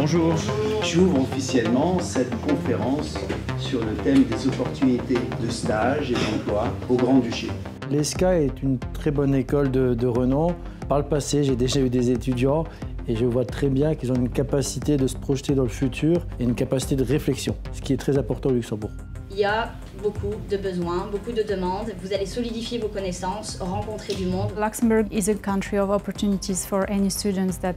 Bonjour. J'ouvre officiellement cette conférence sur le thème des opportunités de stage et d'emploi au Grand-Duché. L'ESCA est une très bonne école de renom. Par le passé, j'ai déjà eu des étudiants et je vois très bien qu'ils ont une capacité de se projeter dans le futur et une capacité de réflexion, ce qui est très important au Luxembourg. Il y a beaucoup de besoins, beaucoup de demandes. Vous allez solidifier vos connaissances, rencontrer du monde. Luxembourg is a country of opportunities for any students that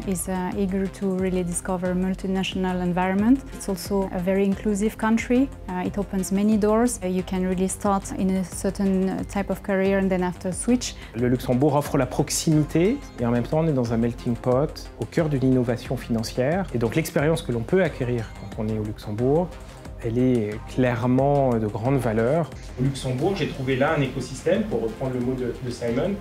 is eager to really discover a multinational environment. It's also a very inclusive country. It opens many doors. You can really start in a certain type of career and then after switch. Le Luxembourg offre la proximité et en même temps on est dans un melting pot au cœur d'une innovation financière. Et donc l'expérience que l'on peut acquérir quand on est au Luxembourg, elle est clairement de grande valeur. Au Luxembourg, j'ai trouvé là un écosystème, pour reprendre le mot de Simon,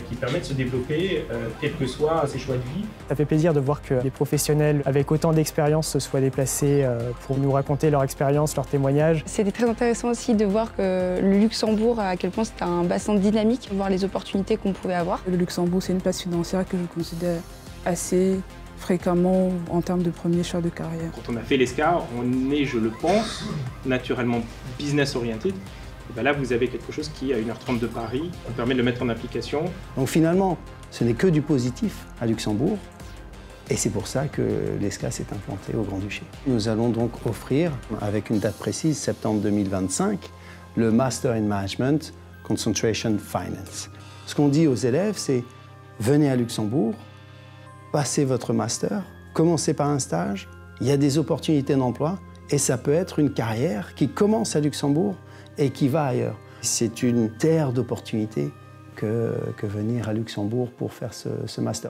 qui permet de se développer, quels que soient ses choix de vie. Ça fait plaisir de voir que des professionnels avec autant d'expérience se soient déplacés pour nous raconter leur expérience, leurs témoignages. C'était très intéressant aussi de voir que le Luxembourg, à quel point c'était un bassin dynamique, voir les opportunités qu'on pouvait avoir. Le Luxembourg, c'est une place financière que je considère assez fréquemment en termes de premier choix de carrière. Quand on a fait l'ESCA, on est, je le pense, naturellement business oriented. Et bien là, vous avez quelque chose qui, à 1h30 de Paris, vous permet de le mettre en application. Donc finalement, ce n'est que du positif à Luxembourg. Et c'est pour ça que l'ESCA s'est implanté au Grand-Duché. Nous allons donc offrir, avec une date précise, septembre 2025, le Master in Management Concentration Finance. Ce qu'on dit aux élèves, c'est venez à Luxembourg, passez votre master, commencez par un stage, il y a des opportunités d'emploi et ça peut être une carrière qui commence à Luxembourg et qui va ailleurs. C'est une terre d'opportunités que venir à Luxembourg pour faire ce master.